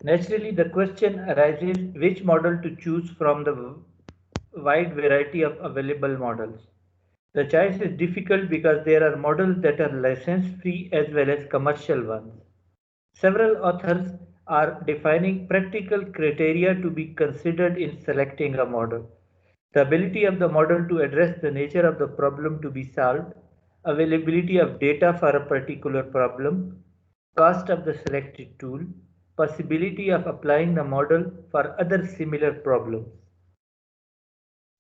Naturally, the question arises which model to choose from the wide variety of available models. The choice is difficult because there are models that are license-free as well as commercial ones. Several authors are defining practical criteria to be considered in selecting a model. The ability of the model to address the nature of the problem to be solved, availability of data for a particular problem, cost of the selected tool, possibility of applying the model for other similar problems.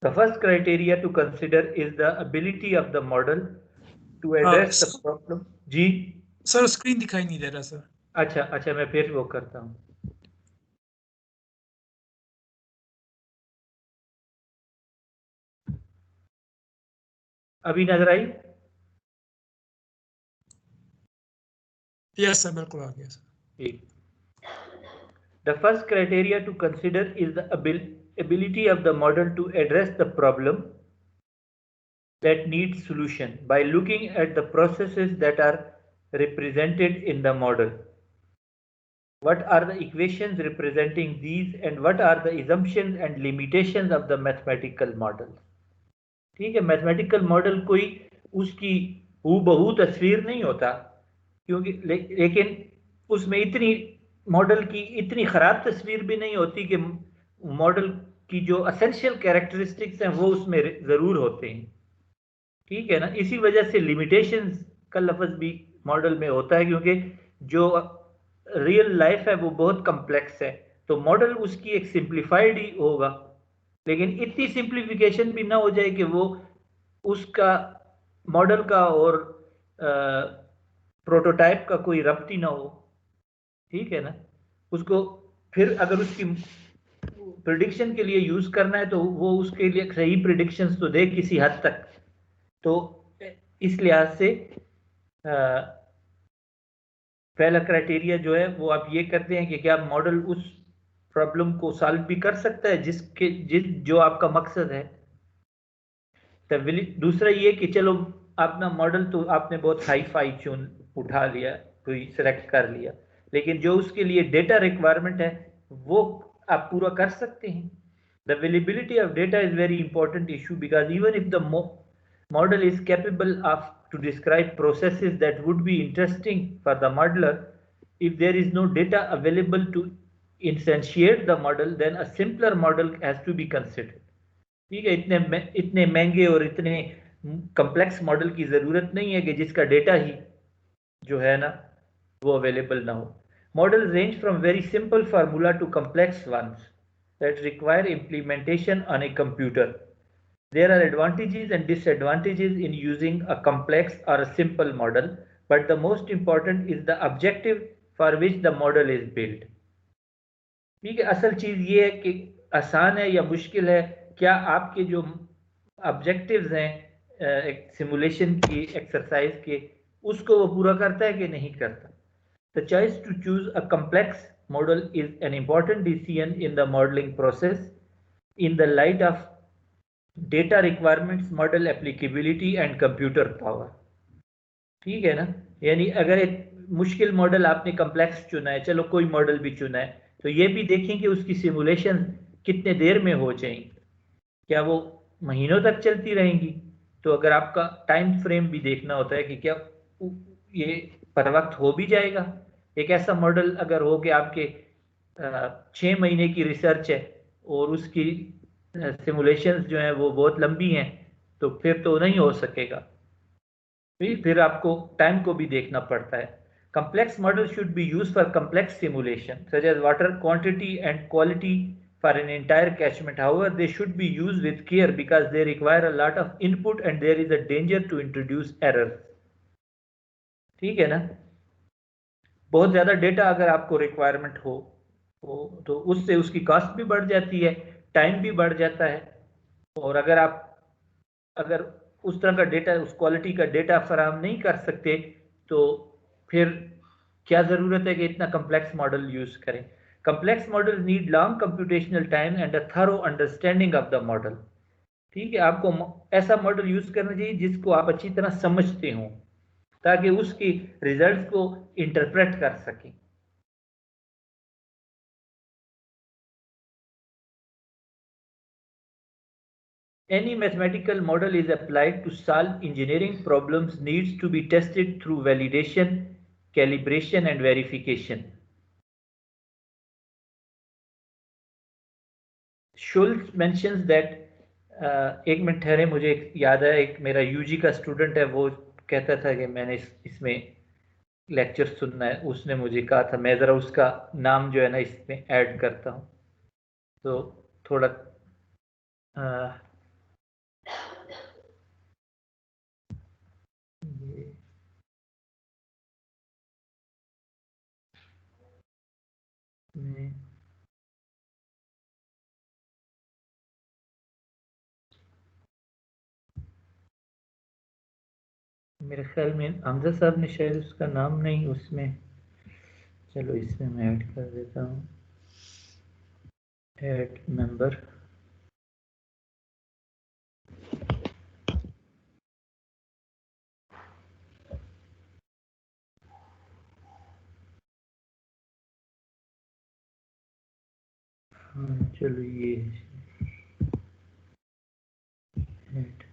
The first criteria to consider is the ability of the model to address the problem. जी sir screen दिखाई नहीं दे रहा sir. अच्छा अच्छा, मैं फिर वो करता हूँ. अभी नजर आई? यस सर, बिल्कुल आ गया sir. The first criteria to consider is the ability of the model to address the problem that needs solution by looking at the processes that are represented in the model. What are the equations representing these and what are the assumptions and limitations of the mathematical model? ठीक है, mathematical model कोई उसकी हूबहू तस्वीर नहीं होता, क्योंकि लेकिन उसमें इतनी मॉडल की इतनी खराब तस्वीर भी नहीं होती कि मॉडल की जो एसेंशियल कैरेक्टरिस्टिक्स हैं वो उसमें जरूर होते हैं. ठीक है ना, इसी वजह से लिमिटेशंस का लफ्ज भी मॉडल में होता है, क्योंकि जो रियल लाइफ है वो बहुत कम्प्लेक्स है, तो मॉडल उसकी एक सिंप्लीफाइड ही होगा, लेकिन इतनी सिंप्लीफिकेशन भी ना हो जाए कि वो उसका मॉडल का और प्रोटोटाइप का कोई रब्त ही ना हो. ठीक है ना, उसको फिर अगर उसकी प्रिडिक्शन के लिए यूज करना है तो वो उसके लिए सही प्रिडिक्शंस तो दे किसी हद तक. तो इस लिहाज से पहला क्राइटेरिया जो है वो आप ये करते हैं कि क्या मॉडल उस प्रॉब्लम को सॉल्व भी कर सकता है जो आपका मकसद है. दूसरा ये कि चलो अपना मॉडल तो आपने बहुत हाई फाई चुन उठा लिया, कोई सिलेक्ट कर लिया, लेकिन जो उसके लिए डेटा रिक्वायरमेंट है वो आप पूरा कर सकते हैं. The availability of data is very important issue because even if the model is capable of to describe processes that would be interesting for the modeler, if there is no data available to instantiate the model, then a simpler model has to be considered. ठीक है, इतने महंगे और इतने complex model की जरूरत नहीं है कि जिसका डेटा ही जो है ना वो अवेलेबल ना हो. Model range from very simple formula to complex ones that require implementation on a computer. There are advantages and disadvantages in using a complex or a simple model, but the most important is the objective for which the model is built. ठीक है, असल चीज ये है कि आसान है या मुश्किल है, क्या आपके जो ऑब्जेक्टिव्स हैं एक सिमुलेशन की एक्सरसाइज के, उसको वो पूरा करता है कि नहीं करता. The choice to choose a complex model is an important decision in the modeling process in the light of data requirements, model applicability and computer power. ठीक है ना, यानी अगर एक मुश्किल मॉडल आपने कम्प्लेक्स चुना है, चलो कोई मॉडल भी चुना है, तो ये भी देखें कि उसकी सिमुलेशन कितने देर में हो जाएंगी, क्या वो महीनों तक चलती रहेंगी. तो अगर आपका टाइम फ्रेम भी देखना होता है कि क्या ये पर वक्त हो भी जाएगा. एक ऐसा मॉडल अगर हो कि आपके 6 महीने की रिसर्च है और उसकी सिमुलेशंस जो हैं वो बहुत लंबी हैं, तो फिर तो नहीं हो सकेगा. फिर आपको टाइम को भी देखना पड़ता है. Complex models should be used for complex simulation such as water quantity and quality for an entire catchment. However, they should be used with care because they require a lot of input and there is a danger to introduce errors. ठीक है ना, बहुत ज़्यादा data अगर आपको requirement हो तो उससे उसकी कॉस्ट भी बढ़ जाती है, टाइम भी बढ़ जाता है. और अगर उस तरह का डेटा, उस क्वालिटी का डेटा फराहम नहीं कर सकते, तो फिर क्या ज़रूरत है कि इतना कम्प्लेक्स मॉडल यूज करें. Complex model need long computational time and a thorough understanding of the model. ठीक है, आपको ऐसा मॉडल यूज करना चाहिए जिसको आप अच्छी तरह समझते हों, ताकि उसकी रिजल्ट्स को इंटरप्रेट कर सकें. Any mathematical model is applied to solve engineering problems needs to be tested through validation, calibration and verification. Schultz mentions that एक मिनट ठहरे, मुझे याद है एक मेरा यूजी का स्टूडेंट है, वो कहता था कि मैंने इसमें लेक्चर सुनना है, उसने मुझे कहा था मैं ज़रा उसका नाम जो है ना इसमें ऐड करता हूँ, तो थोड़ा मेरे ख्याल में हमजा साहब ने शायद उसका नाम नहीं उसमें, चलो इसमें मैं ऐड कर देता हूँ, ऐड मेंबर। हाँ चलो ये ऐड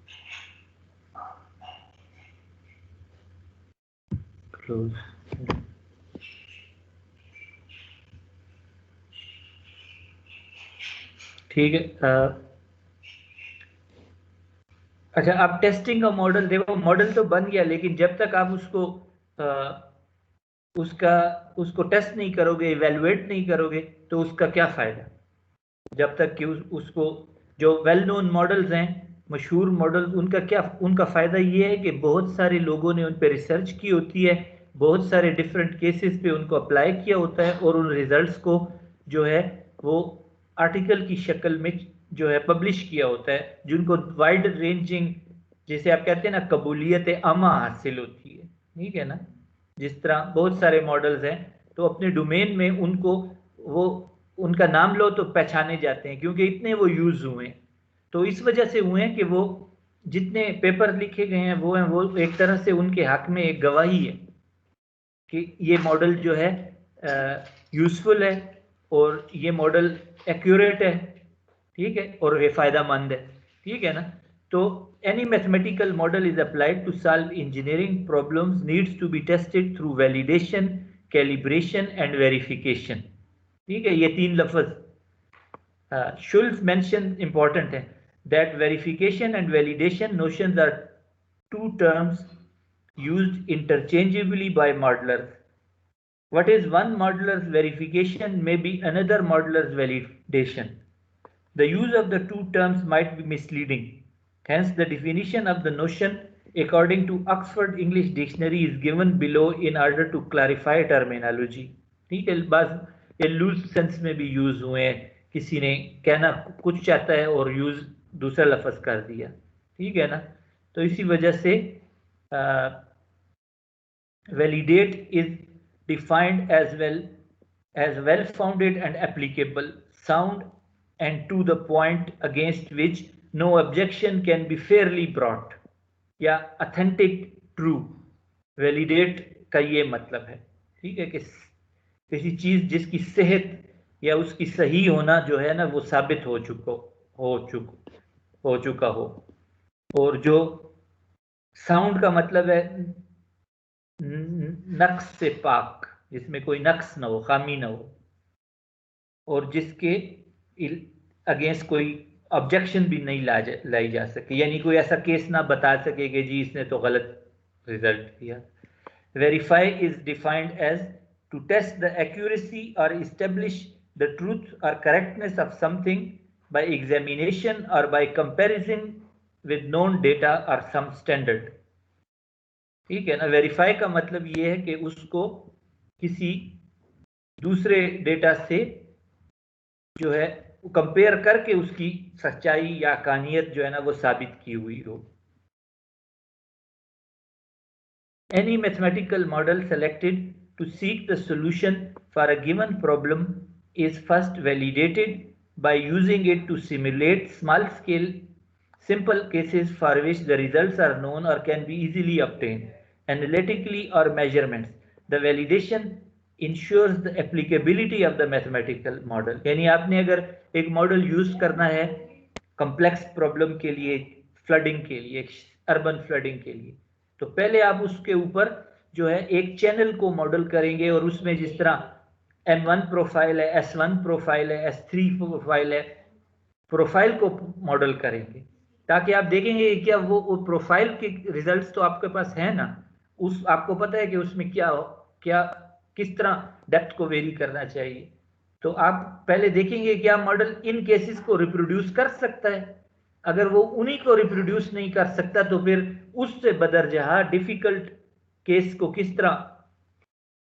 क्लोज। ठीक है। अच्छा, अब टेस्टिंग का मॉडल देखो, मॉडल तो बन गया, लेकिन जब तक आप उसको टेस्ट नहीं करोगे, इवेलुएट नहीं करोगे, तो उसका क्या फायदा? जब तक कि उसको जो वेल नोन मॉडल्स हैं, मशहूर मॉडल्स, उनका फायदा ये है कि बहुत सारे लोगों ने उन पर रिसर्च की होती है, बहुत सारे डिफरेंट केसेस पे उनको अप्लाई किया होता है, और उन रिजल्ट्स को जो है वो आर्टिकल की शक्ल में जो है पब्लिश किया होता है, जिनको वाइड रेंजिंग, जैसे आप कहते हैं ना, कबूलियत आमा हासिल होती है। ठीक है ना? जिस तरह बहुत सारे मॉडल्स हैं, तो अपने डोमेन में वो उनका नाम लो तो पहचाने जाते हैं, क्योंकि इतने वो यूज हुए हैं। तो इस वजह से हुए हैं कि वो जितने पेपर लिखे गए हैं वो एक तरह से उनके हक में एक गवाही है कि ये मॉडल जो है यूजफुल है, और ये मॉडल एक्यूरेट है। ठीक है, और ये फायदामंद है। ठीक है ना? तो any mathematical model is applied to solve engineering problems needs to be tested through validation, calibration and verification. ठीक है, ये तीन लफ्ज शुल्स मेंशन इंपॉर्टेंट है, that verification and validation notions are two terms used interchangeably by modelers. What is one modeler's verification may be another modeler's validation. The use of the two terms might be misleading. Hence, the definition of the notion according to Oxford English Dictionary is given below in order to clarify terminology. ठीक है, बस ये loose sense में भी use हुए हैं, किसी ने कहना कुछ चाहता है और यूज दूसरा लफ्ज कर दिया। ठीक है ना? तो इसी वजह से validate is defined as well founded and applicable, sound and to the point, against which no objection can be fairly brought, या authentic, true। validate का ये मतलब है, ठीक है, कि किसी चीज जिसकी सेहत या उसकी सही होना जो है ना वो साबित हो चुका हो। और जो साउंड का मतलब है नक्स से पाक, जिसमें कोई नक्स ना हो, खामी ना हो, और जिसके अगेंस्ट कोई ऑब्जेक्शन भी नहीं लाई जा सके, यानी कोई ऐसा केस ना बता सके कि जी इसने तो गलत रिजल्ट दिया। Verify is defined as to test the accuracy or establish the truth or correctness of something by examination or by comparison with known data or some standard. ठीक है ना? वेरीफाई का मतलब ये है कि उसको किसी दूसरे डेटा से जो है कंपेयर करके उसकी सच्चाई या कानियत जो है ना वो साबित की हुई हो। Any mathematical model selected to seek the solution for a given problem is first validated by using it to simulate small scale simple cases for which the results are known or can be easily obtained analytically or measurements. The validation ensures the applicability of the mathematical model। यानी आपने अगर एक model use करना है complex problem के लिए, flooding के लिए, अर्बन फ्लडिंग के लिए। तो पहले आप उसके ऊपर जो है एक चैनल को मॉडल करेंगे और उसमें जिस तरह M1 प्रोफाइल है, S1 प्रोफाइल है, S3 प्रोफाइल है, प्रोफाइल को मॉडल करेंगे ताकि आप देखेंगे क्या वो प्रोफाइल के रिजल्ट्स तो आपके पास है ना, उस आपको पता है कि उसमें क्या क्या किस तरह डेप्थ को वेरी करना चाहिए। तो आप पहले देखेंगे क्या मॉडल इन केसेस को रिप्रोड्यूस कर सकता है। अगर वो उन्हीं को रिप्रोड्यूस नहीं कर सकता तो फिर उससे बदरजहा डिफिकल्ट केस को किस तरह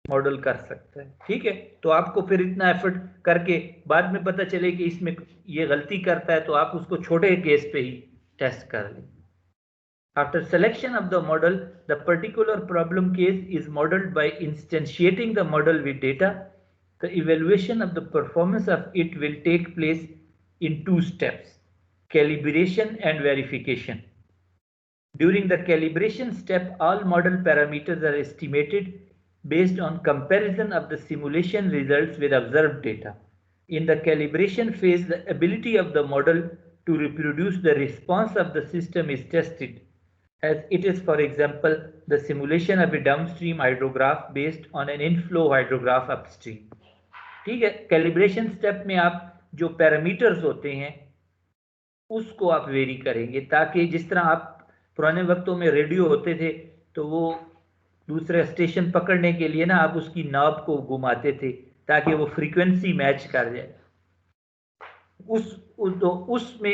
मॉडल कर सकता है। ठीक है, तो आपको फिर इतना एफर्ट करके बाद में पता चले कि इसमें ये गलती करता है तो आप उसको छोटे केस पे ही टेस्ट कर लें। After selection of the model, the particular problem case is modeled by instantiating the model with data. The evaluation of the performance of it will take place in two steps: calibration and verification. During the calibration step, all model parameters are estimated based on comparison of the simulation results with observed data. In the calibration phase, the ability of the model to reproduce the response of the system is tested, as it is, for example, the simulation of a downstream hydrograph based on an inflow hydrograph upstream. ठीक है, calibration step में आप जो parameters होते हैं उसको आप very करेंगे ताकि जिस तरह आप पुराने वक्तों में रेडियो होते थे तो वो दूसरे स्टेशन पकड़ने के लिए ना आप उसकी नाब को घुमाते थे ताकि वो फ्रीक्वेंसी मैच कर जाए। तो उसमें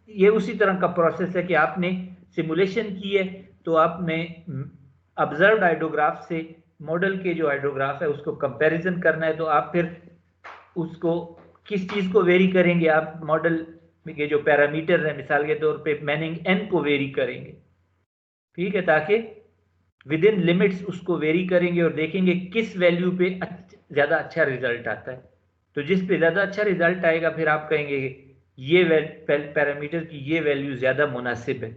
ये उसी तरह का प्रोसेस है कि आपने सिमुलेशन की है तो आपने ऑब्जर्व्ड हाइड्रोग्राफ से मॉडल के जो हाइड्रोग्राफ है उसको कंपैरिजन करना है। तो आप फिर उसको किस चीज को वेरी करेंगे, आप मॉडल के जो पैरामीटर है मिसाल के तौर पे मैनिंग n को वेरी करेंगे। ठीक है, ताकि विद इन लिमिट्स उसको वेरी करेंगे और देखेंगे किस वैल्यू पे ज्यादा अच्छा रिजल्ट आता है। तो जिस पे ज्यादा अच्छा रिजल्ट आएगा फिर आप कहेंगे ये पैरामीटर की ये वैल्यू ज्यादा मुनासिब है।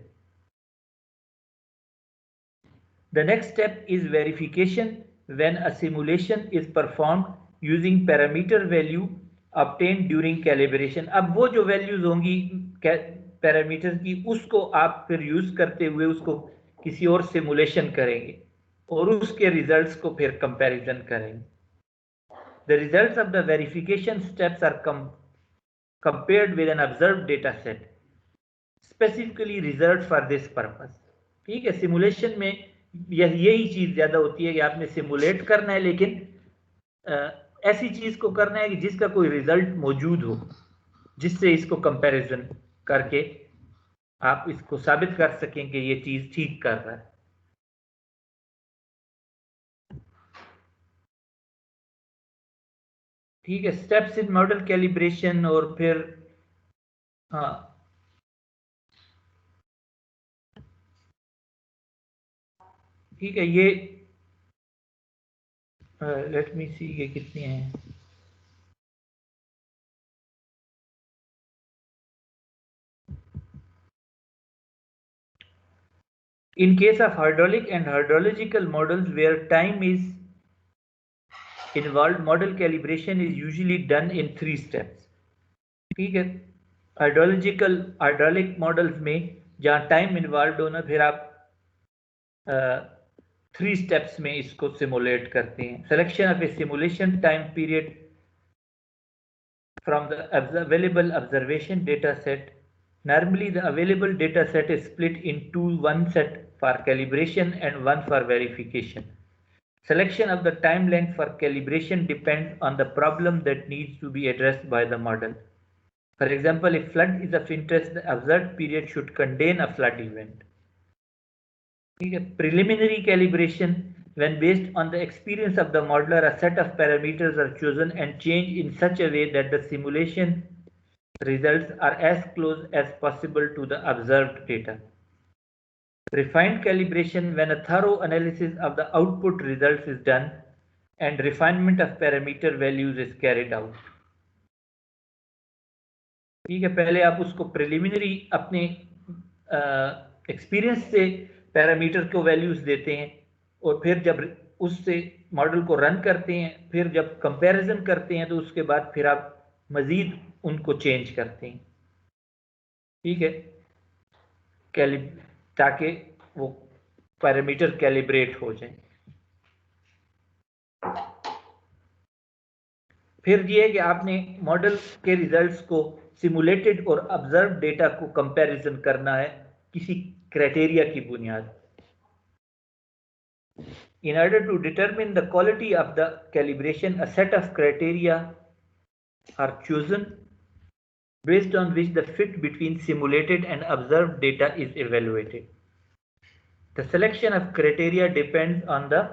The next step is verification when a simulation is performed using parameter value obtained during calibration. अब वो जो वैल्यूज होंगी पैरामीटर की उसको आप फिर यूज करते हुए उसको किसी और सिमुलेशन करेंगे और उसके रिजल्ट्स को फिर कंपैरिजन करेंगे। The results of the verification steps are compared with an observed data set specifically reserved for this purpose. ठीक है, सिमुलेशन में यही चीज ज्यादा होती है कि आपने सिमुलेट करना है लेकिन ऐसी चीज को करना है कि जिसका कोई रिजल्ट मौजूद हो जिससे इसको कंपैरिजन करके आप इसको साबित कर सकें कि ये चीज ठीक कर रहा है। ठीक है, स्टेप्स इन मॉडल कैलिब्रेशन और फिर हाँ ठीक है, ये लेट मी सी ये कितनी हैं। In case of hydraulic and hydrological models where time is involved, model calibration is usually done in 3 steps. ठीक है, हाइड्रोलिक मॉडल्स में जहां टाइम इन्वॉल्व होना फिर आप 3 स्टेप्स में इसको सिमुलेट करते हैं। Selection of A simulation time period from the available observation data set. Normally the available data set is split into one set for calibration and one for verification. Selection of the time length for calibration depends on the problem that needs to be addressed by the model. For example, if flood is of interest, the observed period should contain a flood event. Preliminary calibration, when based on the experience of the modeler, a set of parameters are chosen and changed in such a way that the simulation results are as close as possible to the observed data. Refined calibration, when a thorough analysis of the output results is done and refinement of parameter values is carried out. ठीक है, पहले आप उसको preliminary अपने experience से parameter को values देते हैं और फिर जब उससे मॉडल को रन करते हैं, फिर जब कंपैरिजन करते हैं तो उसके बाद फिर आप मजीद उनको चेंज करते हैं। ठीक है, ताकि वो पैरामीटर कैलिब्रेट हो जाए। फिर ये है कि आपने मॉडल के रिजल्ट्स को सिमुलेटेड और ऑब्जर्व डेटा को कंपैरिजन करना है किसी क्राइटेरिया की बुनियाद। In order to determine the quality of the calibration, a set of criteria are chosen based on which the fit between simulated and observed data is evaluated. The selection of criteria depends on the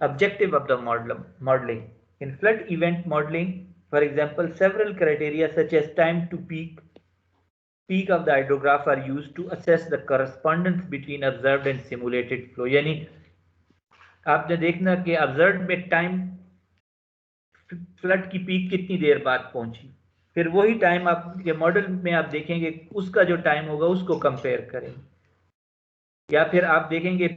objective of the modeling. In flood event modeling, for example, several criteria such as time to peak of the hydrograph are used to assess the correspondence between observed and simulated flow. यानी आपने देखना कि observe में time flood की peak कितनी देर बाद पहुंची, फिर वही टाइम आपके मॉडल में आप देखेंगे उसका जो टाइम होगा उसको कंपेयर करेंगे, या फिर आप देखेंगे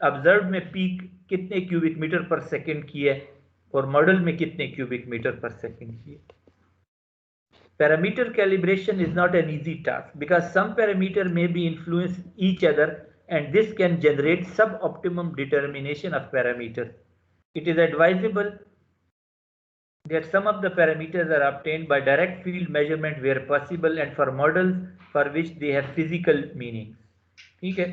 ऑब्जर्व में पीक कितने क्यूबिक मीटर पर सेकंड की है और मॉडल में कितने क्यूबिक मीटर पर सेकंड की है। Parameter calibration is not an easy task because some parameter may be influence each other and this can generate suboptimum determination of parameters. It is advisable that some of the parameters are obtained by direct field measurement where possible and for models for which they have physical meaning. ठीक है,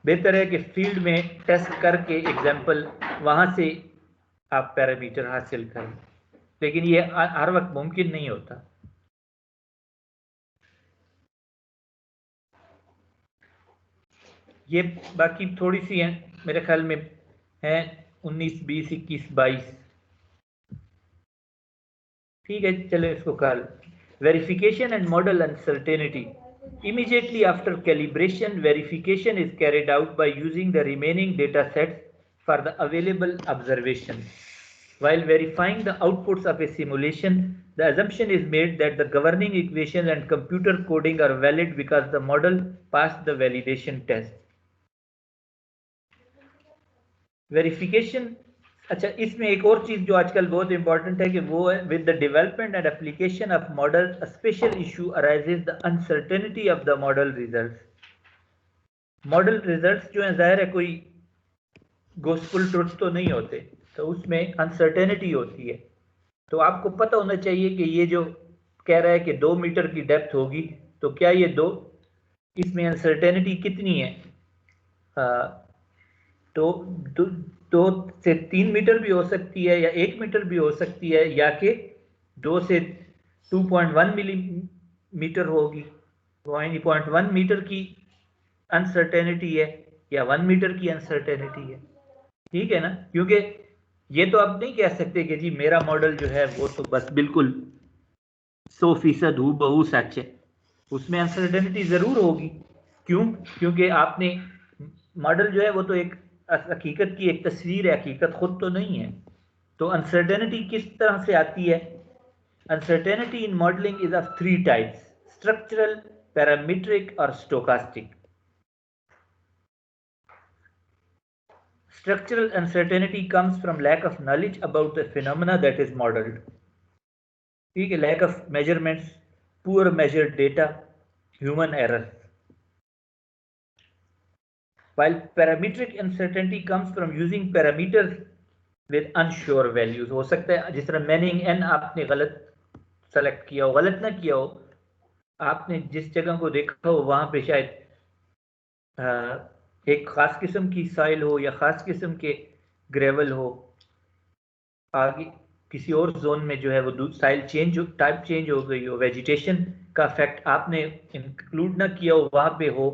बेहतर है कि field में test करके example वहां से आप पैरामीटर हासिल करें, लेकिन ये हर वक्त मुमकिन नहीं होता। ये बाकी थोड़ी सी हैं मेरे ख्याल में, हैं 19, 20, 21, 22। ठीक है, चलो इसको कर। Verification and model uncertainty. Immediately after calibration, verification is carried out by using the remaining data sets for the available observations. While verifying the outputs of a simulation, the assumption is made that the governing equations and computer coding are valid because the model passed the validation test. Verification, अच्छा इसमें एक और चीज जो आजकल बहुत important है कि वो है with the development and application of model a special issue arises the uncertainty of the model results. Model results जो है जाहिर है कोई गोस्पुल ट्रुथ तो नहीं होते, तो उसमें अनसर्टेनिटी होती है। तो आपको पता होना चाहिए कि ये जो कह रहा है कि 2 मीटर की डेप्थ होगी, तो क्या ये इसमें अनसर्टेनिटी कितनी है? तो 2 से 3 मीटर भी हो सकती है या 1 मीटर भी हो सकती है, या कि 2 से 2.1 मिलीमीटर होगी। 0.1 मीटर की अनसर्टेनिटी है या 1 मीटर की अनसर्टेनिटी है। ठीक है ना, क्योंकि ये तो आप नहीं कह सकते कि जी मेरा मॉडल जो है वो तो बस बिल्कुल 100% हूबहू सच है, उसमें अनसर्टेनिटी जरूर होगी। क्यों? क्योंकि आपने मॉडल जो है वो तो एक हकीकत की एक तस्वीर है, हकीकत खुद तो नहीं है। तो अनसर्टेनिटी किस तरह से आती है? Uncertainty in modelling is of 3 types: structural, parametric और stochastic. Structural uncertainty comes from lack of knowledge about the phenomena that is modeled. ठीक है, lack of measurements, poor measured data, human error. While parametric uncertainty comes from using parameters with unsure values. हो सकता है जिस तरह Manning N आपने गलत select किया हो, गलत ना किया हो, आपने जिस जगह को देखा हो वहां पे शायद एक खास किस्म की सॉइल हो या खास किस्म के ग्रेवल हो, आगे किसी और जोन में जो है वो सॉइल टाइप चेंज हो गई हो, वेजिटेशन का फैक्ट आपने इंक्लूड ना किया हो वहां पे हो।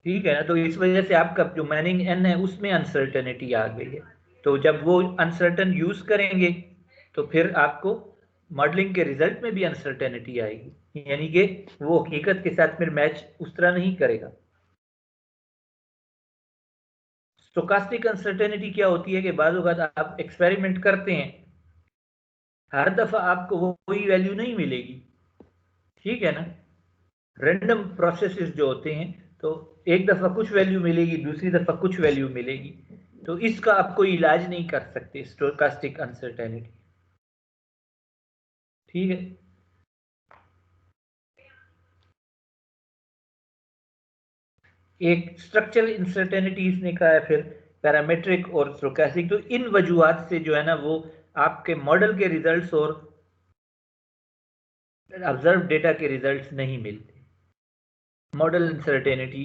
ठीक है ना, तो इस वजह से आपका जो मैनिंग एन है उसमें अनसर्टेनिटी आ गई है। तो जब वो अनसर्टन यूज करेंगे तो फिर आपको मॉडलिंग के रिजल्ट में भी अनसर्टेनिटी आएगी, यानी कि वो हकीकत के साथ फिर मैच उस तरह नहीं करेगा। स्टोकास्टिक अनसर्टेनिटी क्या होती है कि बाज़ औक़ात आप एक्सपेरिमेंट करते हैं, हर दफा आपको वही वैल्यू नहीं मिलेगी। ठीक है ना, रैंडम प्रोसेसेस जो होते हैं, तो एक दफा कुछ वैल्यू मिलेगी, दूसरी दफा कुछ वैल्यू मिलेगी, तो इसका आप कोई इलाज नहीं कर सकते स्टोकास्टिक अनसर्टेनिटी। ठीक है, एक स्ट्रक्चरल इंसर्टेनिटीज ने कहा है, फिर पैरामेट्रिक और स्टोकेस्टिक। तो इन वजूहात से जो है ना वो आपके मॉडल के रिजल्ट्स और ऑब्जर्व डेटा के रिजल्ट्स नहीं मिलते। मॉडल इंसर्टेनिटी,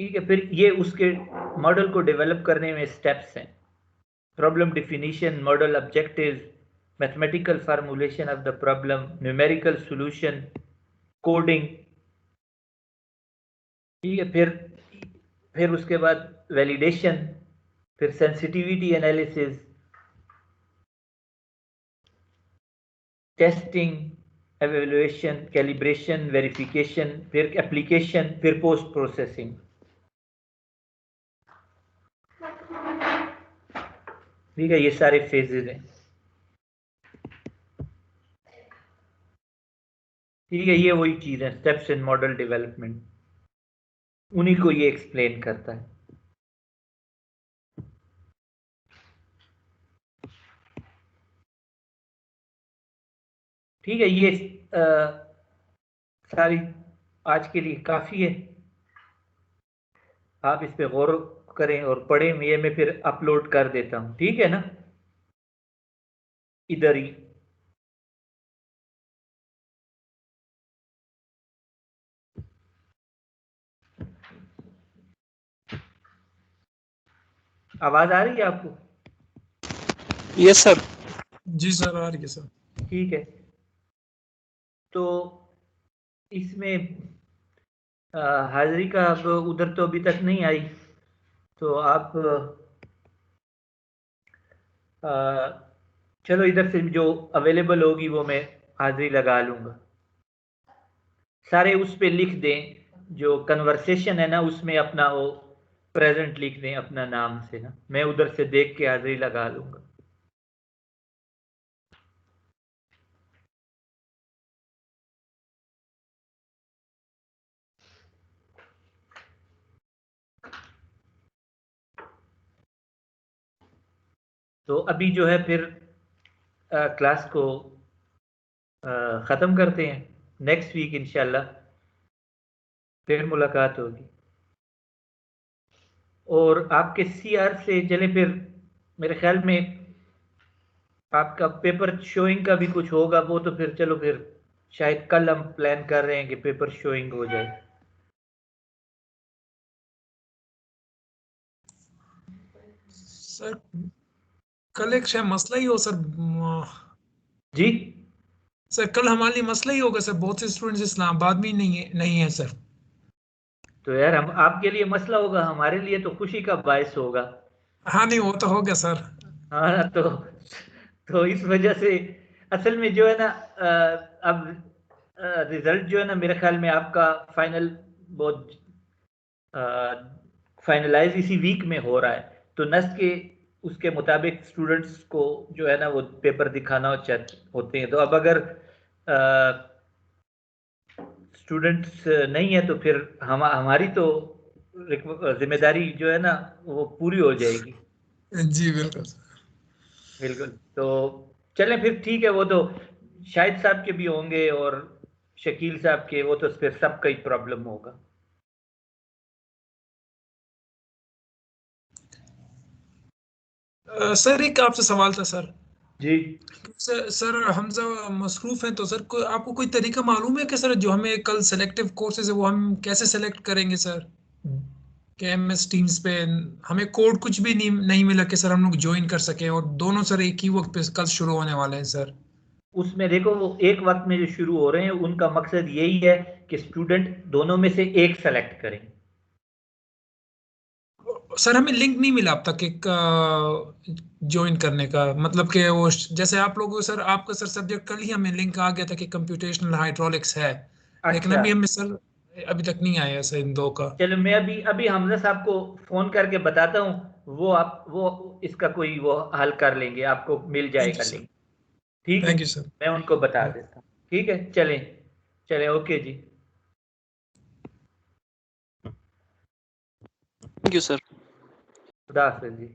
ठीक है। फिर ये उसके मॉडल को डेवलप करने में स्टेप्स हैं: problem definition, model objectives, mathematical formulation of the problem, numerical solution, coding, ठीक है। फिर उसके बाद वैलिडेशन, फिर sensitivity analysis, testing, evaluation, calibration, verification, फिर एप्लीकेशन, फिर पोस्ट प्रोसेसिंग। ठीक है, ये सारे फेजेस हैं। ठीक है, ये वही चीज है, स्टेप्स इन मॉडल डेवलपमेंट, उन्हीं को ये एक्सप्लेन करता है। ठीक है, ये सारी आज के लिए काफी है। आप इस पे गौर करें और पढ़ें। ये मैं फिर अपलोड कर देता हूं, ठीक है ना, इधर ही। आवाज आ रही है आपको? Yes sir. जी सर, आ रही है सर। ठीक है, तो इसमें हाजिरी का अब उधर तो अभी तक नहीं आई, तो आप चलो इधर से जो अवेलेबल होगी वो मैं हाजिरी लगा लूंगा। सारे उस पे लिख दें, जो कन्वर्सेशन है ना उसमें अपना वो प्रेजेंट लिख दें अपना नाम से ना, मैं उधर से देख के हाजिरी लगा लूंगा। तो अभी जो है फिर क्लास को ख़त्म करते हैं। नेक्स्ट वीक इंशाल्लाह फिर मुलाकात होगी। और आपके सीआर से चले फिर, मेरे ख्याल में आपका पेपर शोइंग का भी कुछ होगा, वो तो फिर चलो फिर शायद कल हम प्लान कर रहे हैं कि पेपर शोइंग हो जाए। सर कल एक शायद मसला ही हो सर। जी, सर कल हमारे लिए मसला ही होगा सर, बहुत से स्टूडेंट्स इस्लामाबाद में नहीं है सर। तो यार हम आपके लिए मसला होगा, हमारे लिए तो खुशी का बायस होगा। हाँ नहीं, वो तो हो गया सर। हाँ, तो इस वजह से असल में जो है ना अब रिजल्ट जो है ना मेरे ख्याल में आपका फाइनल बहुत फाइनलाइज इसी वीक में हो रहा है। तो नस्ट के उसके मुताबिक स्टूडेंट्स को जो है ना वो पेपर दिखाना होते हैं। तो अब अगर स्टूडेंट्स नहीं है तो फिर हमारी तो जिम्मेदारी जो है ना वो पूरी हो जाएगी। जी बिल्कुल सर। बिल्कुल। तो चलें फिर, ठीक है। वो तो शाहिद साहब के भी होंगे और शकील साहब के, वो तो फिर सबका ही प्रॉब्लम होगा। सर एक आपसे सवाल था सर। जी, सर हमजा मसरूफ हैं, तो सर आपको कोई तरीका मालूम है कि सर जो हमें कल सेलेक्टिव कोर्सेज है वो हम कैसे सेलेक्ट करेंगे सर? कि MS टीम्स पे हमें कोड कुछ भी नहीं मिला कि सर हम लोग ज्वाइन कर सके, और दोनों सर एक ही वक्त पे कल शुरू होने वाले हैं सर। उसमें देखो वो एक वक्त में जो शुरू हो रहे हैं उनका मकसद यही है कि स्टूडेंट दोनों में से एक सेलेक्ट करें। सर हमें लिंक नहीं मिला अब तक एक ज्वाइन करने का, मतलब कि वो जैसे आप लोगों को सर, आपका सर सब्जेक्ट कल ही हमें लिंक आ गया था कि कंप्यूटेशनल हाइड्रोलिक्स है, लेकिन अच्छा, अभी हमें सर अभी तक नहीं आया सर इन दो का। चलो मैं अभी अभी हमजा साहब को फोन करके बताता हूँ, वो इसका कोई वो हल कर लेंगे, आपको मिल थैंक यू जाएगा सर। लिंक। ठीक है, थैंक यू सर। मैं उनको बता देता हूँ। ठीक है, चलें चलें, ओके जी। Thank you sir. खुदा हाफिज जी।